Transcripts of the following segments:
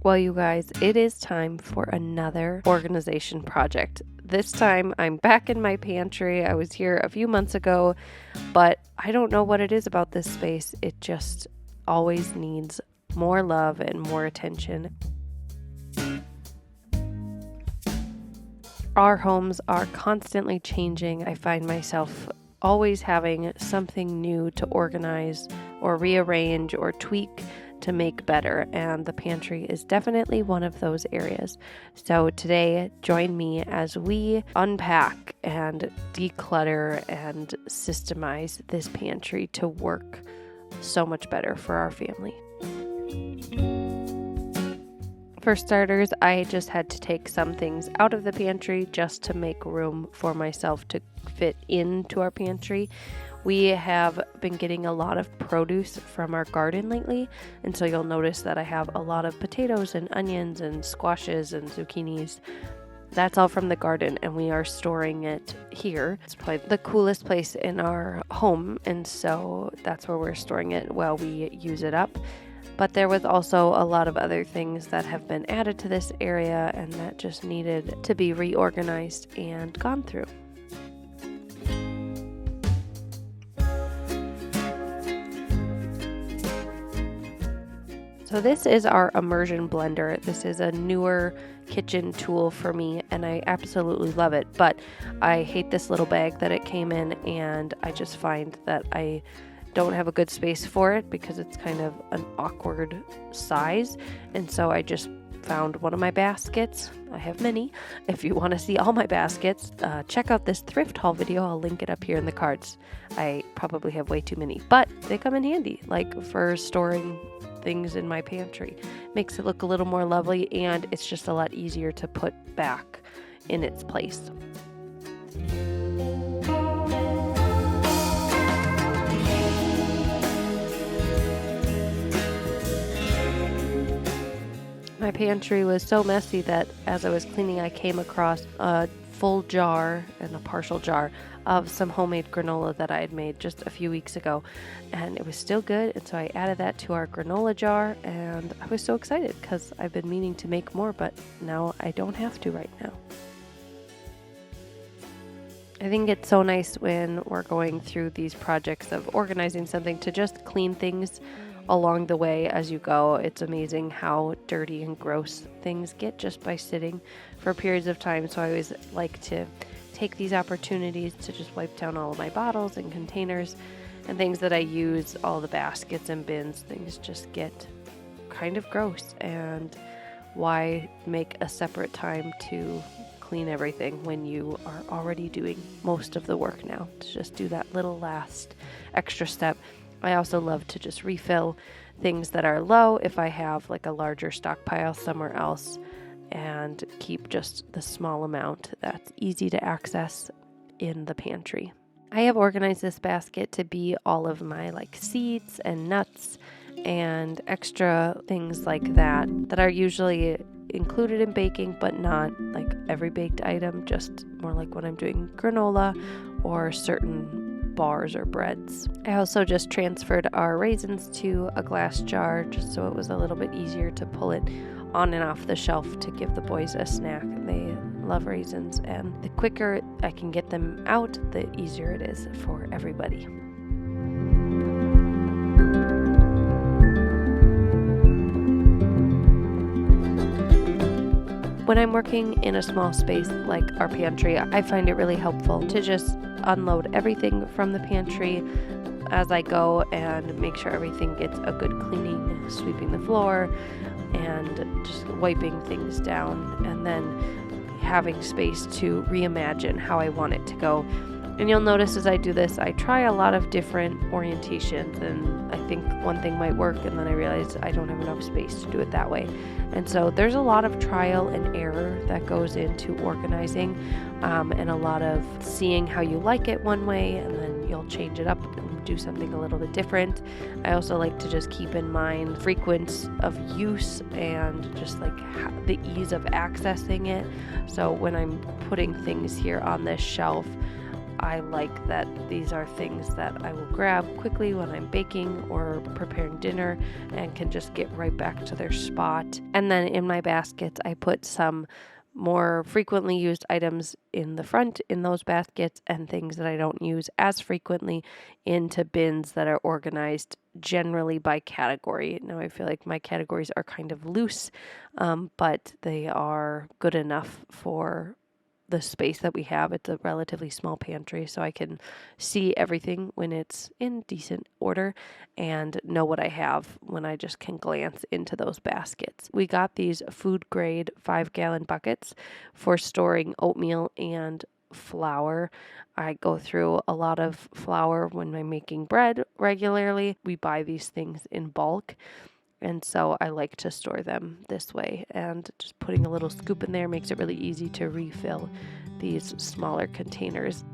Well, you guys, it is time for another organization project. This time I'm back in my pantry. I was here a few months ago, but I don't know what it is about this space. It just always needs more love and more attention. Our homes are constantly changing. I find myself always having something new to organize or rearrange or tweak to make better, and the pantry is definitely one of those areas. So today, join me as we unpack and declutter and systemize this pantry to work so much better for our family. For starters, I just had to take some things out of the pantry just to make room for myself to fit into our pantry. We have been getting a lot of produce from our garden lately, and so you'll notice that I have a lot of potatoes and onions and squashes and zucchinis. That's all from the garden, and we are storing it here. It's probably the coolest place in our home, and so that's where we're storing it while we use it up. But there was also a lot of other things that have been added to this area and that just needed to be reorganized and gone through. So this is our immersion blender. This is a newer kitchen tool for me and I absolutely love it, but I hate this little bag that it came in, and I just find that I don't have a good space for it because it's kind of an awkward size, and so I just found one of my baskets. I have many. If you want to see all my baskets, check out this thrift haul video. I'll link it up here in the cards. I probably have way too many, but they come in handy, like for storing things in my pantry. Makes it look a little more lovely, and it's just a lot easier to put back in its place. My pantry was so messy that as I was cleaning, I came across a full jar and a partial jar of some homemade granola that I had made just a few weeks ago, and it was still good, and so I added that to our granola jar, and I was so excited because I've been meaning to make more, but now I don't have to right now. I think it's so nice when we're going through these projects of organizing something to just clean things along the way as you go. It's amazing how dirty and gross things get just by sitting for periods of time. So I always like to take these opportunities to just wipe down all of my bottles and containers and things that I use, all the baskets and bins. Things just get kind of gross, and why make a separate time to clean everything when you are already doing most of the work now? To just do that little last extra step. I also love to just refill things that are low if I have like a larger stockpile somewhere else, and keep just the small amount that's easy to access in the pantry. I have organized this basket to be all of my like seeds and nuts and extra things like that are usually included in baking, but not like every baked item, just more like when I'm doing granola or certain bars or breads. I also just transferred our raisins to a glass jar just so it was a little bit easier to pull it on and off the shelf to give the boys a snack. They love raisins, and the quicker I can get them out, the easier it is for everybody. When I'm working in a small space like our pantry, I find it really helpful to just unload everything from the pantry as I go and make sure everything gets a good cleaning, sweeping the floor and just wiping things down, and then having space to reimagine how I want it to go. And you'll notice as I do this, I try a lot of different orientations, and I think one thing might work, and then I realize I don't have enough space to do it that way. And so there's a lot of trial and error that goes into organizing, and a lot of seeing how you like it one way, and then you'll change it up and do something a little bit different. I also like to just keep in mind frequency of use and just like the ease of accessing it. So when I'm putting things here on this shelf, I like that these are things that I will grab quickly when I'm baking or preparing dinner and can just get right back to their spot. And then in my baskets, I put some more frequently used items in the front in those baskets, and things that I don't use as frequently into bins that are organized generally by category. Now, I feel like my categories are kind of loose, but they are good enough for the space that we have. It's a relatively small pantry, so I can see everything when it's in decent order and know what I have when I just can glance into those baskets. We got these food grade 5-gallon buckets for storing oatmeal and flour. I go through a lot of flour when I'm making bread regularly. We buy these things in bulk. And so I like to store them this way, and just putting a little scoop in there makes it really easy to refill these smaller containers.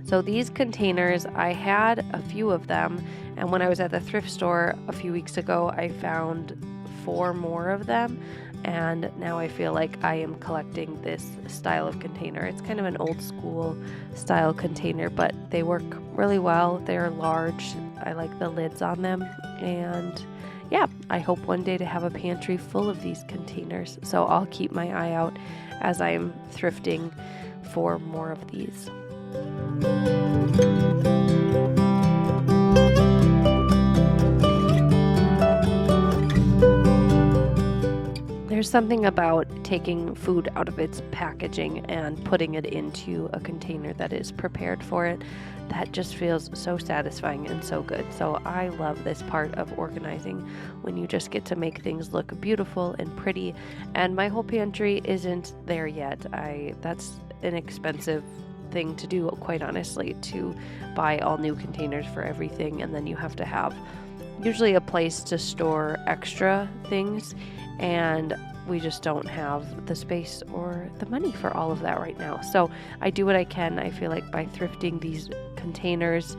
So these containers, I had a few of them, and when I was at the thrift store a few weeks ago, I found 4 more of them. And now I feel like I am collecting this style of container. It's kind of an old school style container, but they work really well. They're large. I like the lids on them. And yeah, I hope one day to have a pantry full of these containers. So I'll keep my eye out as I'm thrifting for more of these. There's something about taking food out of its packaging and putting it into a container that is prepared for it that just feels so satisfying and so good. So I love this part of organizing, when you just get to make things look beautiful and pretty. And my whole pantry isn't there yet. That's an expensive thing to do, quite honestly, to buy all new containers for everything, and then you have to have usually a place to store extra things, and we just don't have the space or the money for all of that right now. So I do what I can. I feel like by thrifting these containers,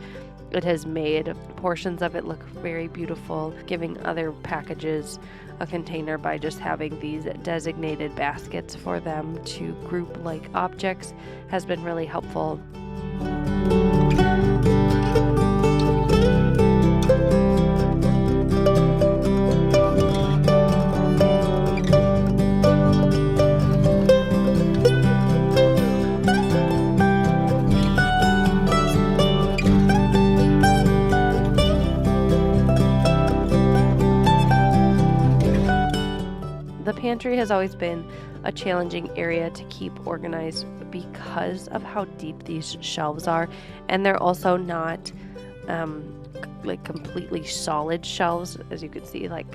it has made portions of it look very beautiful. Giving other packages a container by just having these designated baskets for them to group like objects has been really helpful. The pantry has always been a challenging area to keep organized because of how deep these shelves are, and they're also not like completely solid shelves. As you can see, like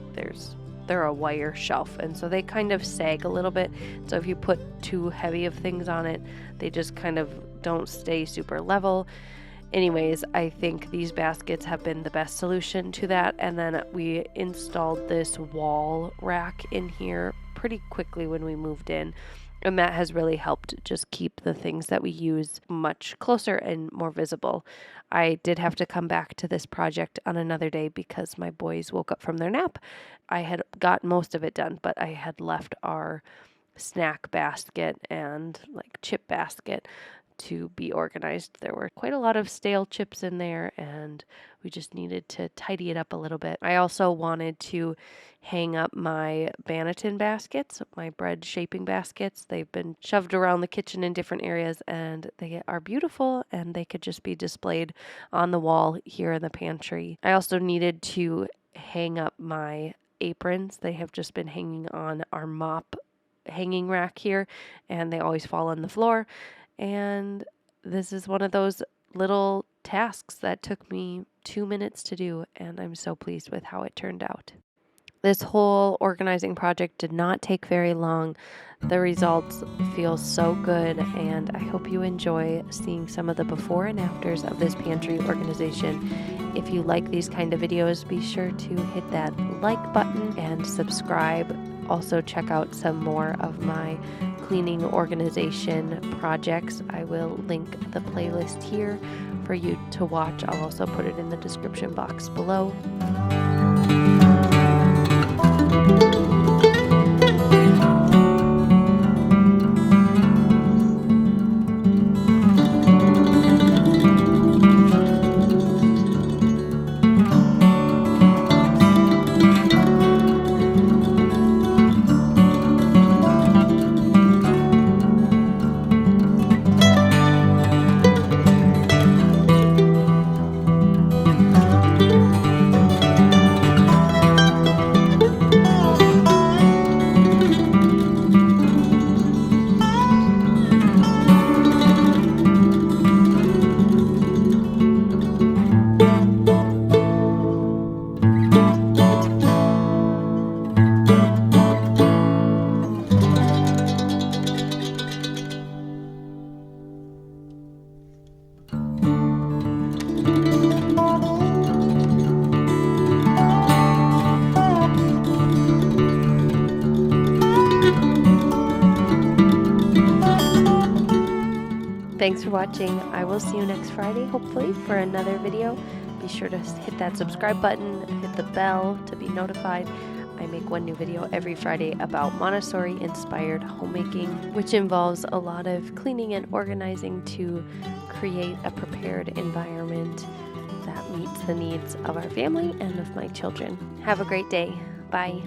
they're a wire shelf, and so they kind of sag a little bit. So if you put too heavy of things on it, they just kind of don't stay super level. Anyways, I think these baskets have been the best solution to that. And then we installed this wall rack in here pretty quickly when we moved in. And that has really helped just keep the things that we use much closer and more visible. I did have to come back to this project on another day because my boys woke up from their nap. I had got most of it done, but I had left our snack basket and like chip basket to be organized. There were quite a lot of stale chips in there, and we just needed to tidy it up a little bit. I also wanted to hang up my Banneton baskets, my bread shaping baskets. They've been shoved around the kitchen in different areas, and they are beautiful, and they could just be displayed on the wall here in the pantry. I also needed to hang up my aprons. They have just been hanging on our mop hanging rack here, and they always fall on the floor. And this is one of those little tasks that took me 2 minutes to do, and I'm so pleased with how it turned out. This whole organizing project did not take very long. The results feel so good, and I hope you enjoy seeing some of the before and afters of this pantry organization. If you like these kind of videos, be sure to hit that like button and subscribe. Also check out some more of my cleaning organization projects. I will link the playlist here for you to watch. I'll also put it in the description box below. Thanks for watching. I will see you next Friday, hopefully, for another video. Be sure to hit that subscribe button, hit the bell to be notified. I make one new video every Friday about Montessori-inspired homemaking, which involves a lot of cleaning and organizing to create a prepared environment that meets the needs of our family and of my children. Have a great day. Bye.